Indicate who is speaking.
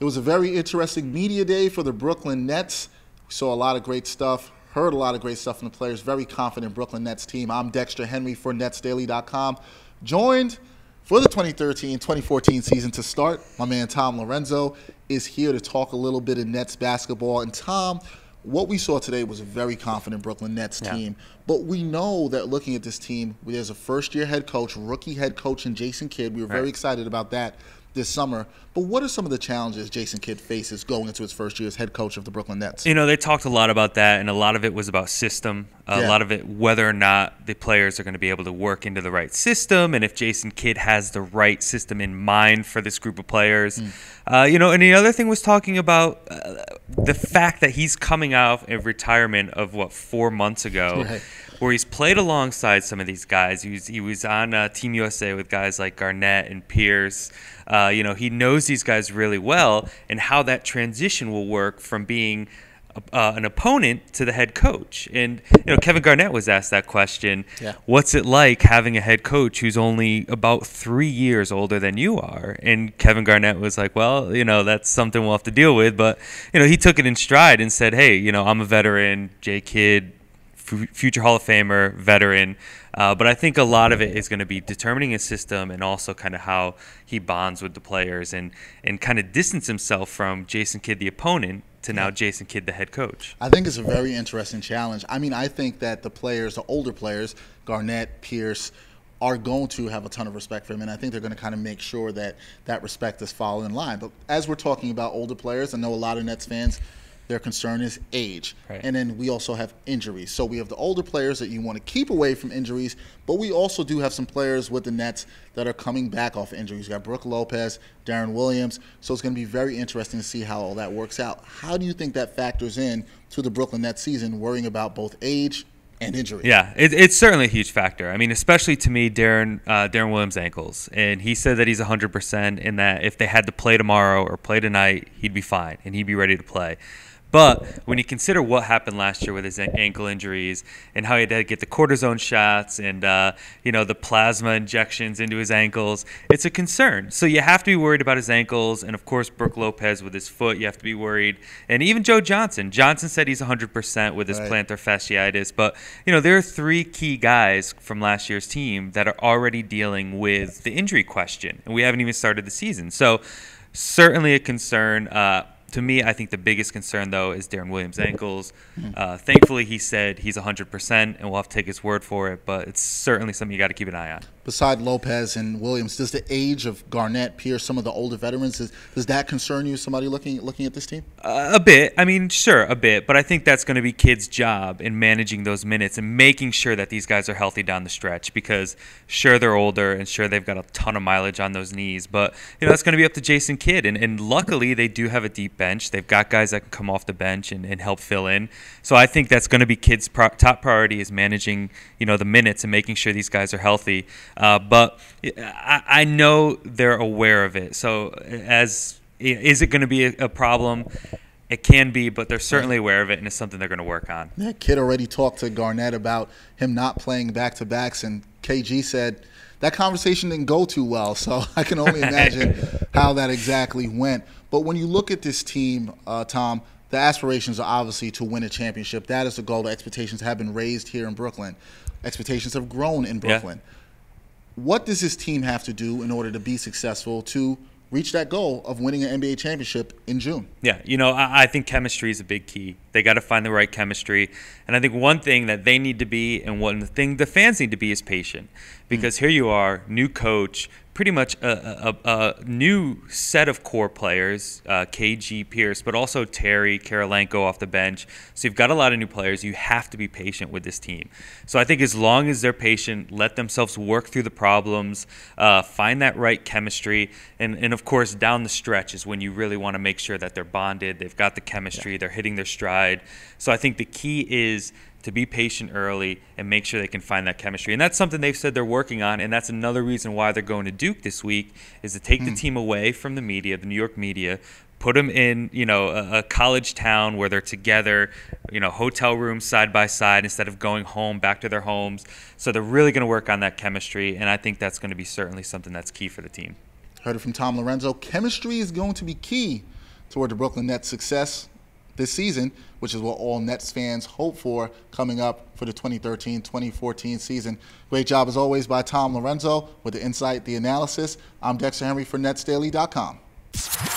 Speaker 1: It was a very interesting media day for the Brooklyn Nets. We saw a lot of great stuff, heard a lot of great stuff from the players. Very confident Brooklyn Nets team. I'm Dexter Henry for NetsDaily.com. Joined for the 2013-2014 season to start, my man Tom Lorenzo is here to talk a little bit of Nets basketball. And Tom, what we saw today was a very confident Brooklyn Nets team. But we know that looking at this team, there's a first-year head coach, rookie head coach in Jason Kidd. We were very excited about that this summer. But what are some of the challenges Jason Kidd faces going into his first year as head coach of the Brooklyn Nets?
Speaker 2: You know, they talked a lot about that, and a lot of it was about system. A lot of it whether or not the players are going to be able to work into the right system, and if Jason Kidd has the right system in mind for this group of players. You know, and the other thing was talking about the fact that he's coming out of retirement of, 4 months ago, where he's played alongside some of these guys. He was on Team USA with guys like Garnett and Pierce. You know, he knows these guys really well, and how that transition will work from being an opponent to the head coach. And, you know, Kevin Garnett was asked that question. What's it like having a head coach who's only about 3 years older than you are? And Kevin Garnett was like, well, you know, that's something we'll have to deal with. But, you know, he took it in stride and said, hey, you know, I'm a veteran, Jay Kidd, future Hall of Famer, veteran. But I think a lot of it is going to be determining his system and also kind of how he bonds with the players and kind of distance himself from Jason Kidd, the opponent, to now Jason Kidd, the head coach.
Speaker 1: I think it's a very interesting challenge. I mean, I think that the players, the older players, Garnett, Pierce, are going to have a ton of respect for him, and I think they're going to kind of make sure that that respect is followed in line. But as we're talking about older players, I know a lot of Nets fans, their concern is age. And then we also have injuries. So we have the older players that you want to keep away from injuries, but we also do have some players with the Nets that are coming back off injuries. You got Brook Lopez, Darren Williams. So it's going to be very interesting to see how all that works out. How do you think that factors in to the Brooklyn Nets season, worrying about both age and injury?
Speaker 2: Yeah, it's certainly a huge factor. I mean, especially to me, Darren Williams' ankles. And he said that he's 100% and that if they had to play tomorrow or play tonight, he'd be fine and he'd be ready to play. But when you consider what happened last year with his ankle injuries and how he had to get the cortisone shots and, you know, the plasma injections into his ankles, it's a concern. So you have to be worried about his ankles. And, of course, Brook Lopez with his foot, you have to be worried. And even Joe Johnson. Johnson said he's 100% with his plantar fasciitis. But, you know, there are three key guys from last year's team that are already dealing with the injury question. And we haven't even started the season. So certainly a concern. To me, I think the biggest concern, though, is Darren Williams' ankles. Thankfully, he said he's 100%, and we'll have to take his word for it. But it's certainly something you got to keep an eye on.
Speaker 1: Beside Lopez and Williams, does the age of Garnett, Pierce, some of the older veterans, does that concern you, somebody looking at this team?
Speaker 2: A bit. I mean, sure, a bit. But I think that's going to be Kidd's job in managing those minutes and making sure that these guys are healthy down the stretch because, sure, they're older and, sure, they've got a ton of mileage on those knees. But, you know, that's going to be up to Jason Kidd. And luckily, they do have a deep bench. They've got guys that can come off the bench and help fill in. So I think that's going to be Kidd's top priority is managing, you know, the minutes and making sure these guys are healthy. But I know they're aware of it. So is it going to be a problem? It can be, but they're certainly aware of it, and it's something they're going to work on.
Speaker 1: Yeah, Kidd already talked to Garnett about him not playing back-to-backs, and KG said that conversation didn't go too well. So I can only imagine how that exactly went. But when you look at this team, Tom, the aspirations are obviously to win a championship. That is the goal. The expectations have been raised here in Brooklyn. Expectations have grown in Brooklyn. What does this team have to do in order to be successful to reach that goal of winning an NBA championship in June?
Speaker 2: Yeah, you know, I think chemistry is a big key. They got to find the right chemistry. And I think one thing that they need to be and one thing the fans need to be is patient. Because here you are, new coach, pretty much a new set of core players, KG, Pierce, but also Terry, Karolenko off the bench. So you've got a lot of new players. You have to be patient with this team. So I think as long as they're patient, let themselves work through the problems, find that right chemistry, and of course down the stretch is when you really want to make sure that they're bonded, they've got the chemistry, they're hitting their stride. So I think the key is to be patient early and make sure they can find that chemistry. And that's something they've said they're working on, and that's another reason why they're going to Duke this week is to take the team away from the media, the New York media, put them in, you know, a college town where they're together, you know, hotel rooms side by side instead of going home, back to their homes. So they're really going to work on that chemistry, and I think that's going to be certainly something that's key for the team.
Speaker 1: Heard it from Tom Lorenzo. Chemistry is going to be key toward the Brooklyn Nets' success this season, which is what all Nets fans hope for coming up for the 2013-2014 season. Great job, as always, by Tom Lorenzo with the insight, the analysis. I'm Dexter Henry for NetsDaily.com.